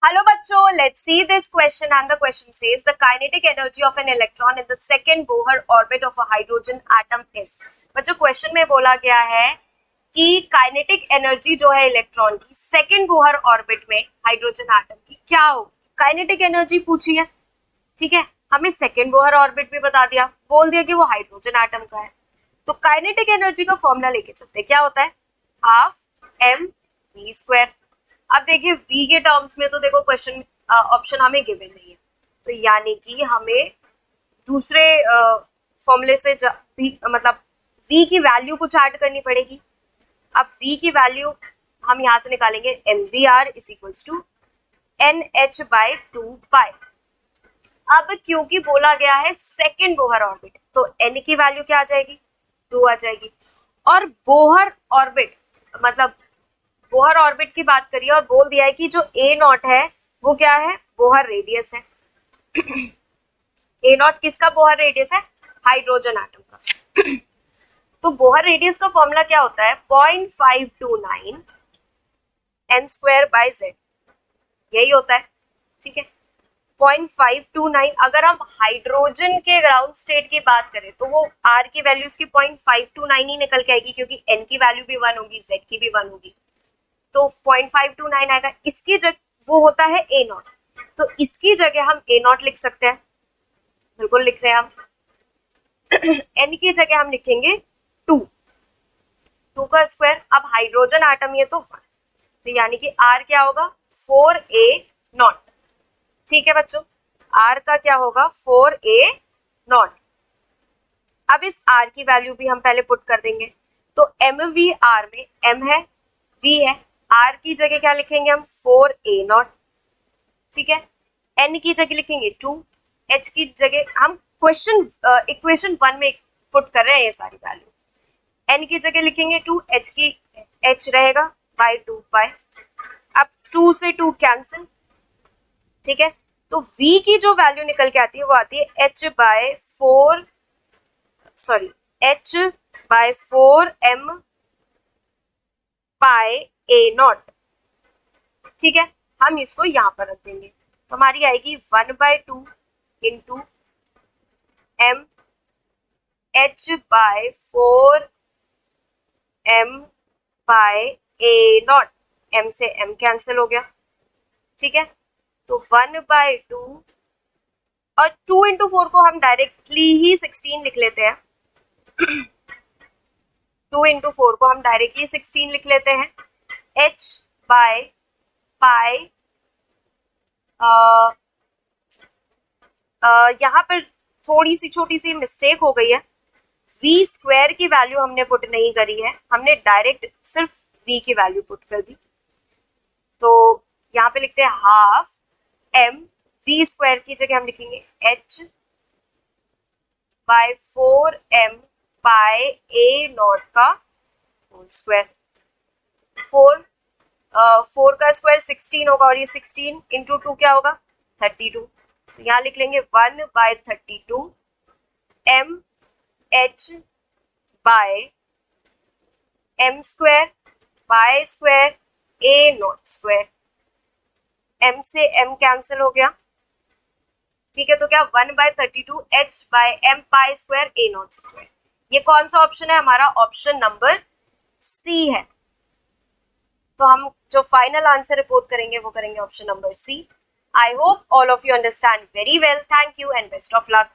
Hello बच्चों, let's see this question and the question says the kinetic energy of an electron in the second Bohr orbit of a hydrogen atom is। बच्चों question में बोला गया है कि kinetic energy जो है electron की सेकेंड बोहर ऑर्बिट में हाइड्रोजन एटम की क्या होगी। काइनेटिक एनर्जी पूछी है, ठीक है, हमें सेकेंड बोहर ऑर्बिट भी बता दिया, बोल दिया कि वो हाइड्रोजन एटम का है। तो काइनेटिक एनर्जी का फॉर्मूला लेके चलते, क्या होता है, हाफ एम वी स्क्वायर। अब देखिए v के टर्म्स में तो देखो क्वेश्चन ऑप्शन हमें गिवन नहीं है, तो यानी कि हमें दूसरे फॉर्मूले से मतलब v की वैल्यू कुछ ऐड करनी पड़ेगी। अब v की वैल्यू हम यहां से निकालेंगे mvr is equals to nh by 2 pi. अब क्योंकि बोला गया है सेकेंड बोहर ऑर्बिट, तो n की वैल्यू क्या आ जाएगी, 2 आ जाएगी। और बोहर ऑर्बिट मतलब बोहर ऑर्बिट की बात करिए और बोल दिया है कि जो ए नॉट है वो क्या है, बोहर रेडियस है। ए नॉट किसका बोहर रेडियस है, हाइड्रोजन एटम का। तो बोहर रेडियस का फॉर्मूला क्या होता है, 0.529 n स्क्वायर बाय z, यही होता है, ठीक है। 0.529, अगर हम हाइड्रोजन के ग्राउंड स्टेट की बात करें तो वो r की वैल्यू उसकी 0.529 ही निकल के आएगी, क्योंकि n की वैल्यू भी 1 होगी, z की भी 1 होगी, तो 0.529 आएगा। इसकी जगह वो होता है ए नॉट, तो इसकी जगह हम ए नॉट लिख सकते हैं, बिल्कुल लिख रहे हैं हम। एन की जगह हम लिखेंगे 2 का स्क्वायर। अब हाइड्रोजन एटम ये तो 1, तो यानी कि आर क्या होगा, 4a नॉट, ठीक है बच्चों, आर का क्या होगा, 4a नॉट। अब इस आर की वैल्यू भी हम पहले पुट कर देंगे, तो एम वी आर में एम है, वी है, आर की जगह क्या लिखेंगे हम, 4a नॉट, ठीक है। n की जगह लिखेंगे 2, h की जगह हम क्वेश्चन इक्वेशन 1 में पुट कर रहे हैं ये सारी वैल्यू। n की जगह लिखेंगे 2, h रहेगा बाय 2 पाई। अब 2 से 2 कैंसिल, ठीक है, तो v की जो वैल्यू निकल के आती है वो आती है h by 4m pi A naught, ठीक है। हम इसको यहां पर रख देंगे, तो हमारी आएगी 1/2 into M h by 4m by A naught, m से m कैंसिल हो गया, ठीक है। तो 1/2 और 2 इंटू 4 को हम डायरेक्टली ही 16 लिख लेते हैं। 2 इंटू 4 को हम डायरेक्टली 16 लिख लेते हैं। h बाय पाई, यहाँ पर थोड़ी सी छोटी सी मिस्टेक हो गई है, v स्क्वायर की वैल्यू हमने पुट नहीं करी है, हमने डायरेक्ट सिर्फ v की वैल्यू पुट कर दी। तो यहाँ पे लिखते हैं हाफ m, v स्क्वायर की जगह हम लिखेंगे h by 4m pi A naught का होल स्क्वायर। 4 का स्क्वायर 16 होगा, और ये 16 इंटू 2 क्या होगा, 32। तो यहाँ लिख लेंगे 1/32 m h by m square by square A naught square, m से m कैंसिल हो गया, ठीक है। तो क्या 1/32 h by m pi square A naught square. ये कौन सा ऑप्शन है हमारा, ऑप्शन नंबर सी है। तो हम जो फाइनल आंसर रिपोर्ट करेंगे वो करेंगे option number C. I hope all of you understand very well. Thank you and best of luck.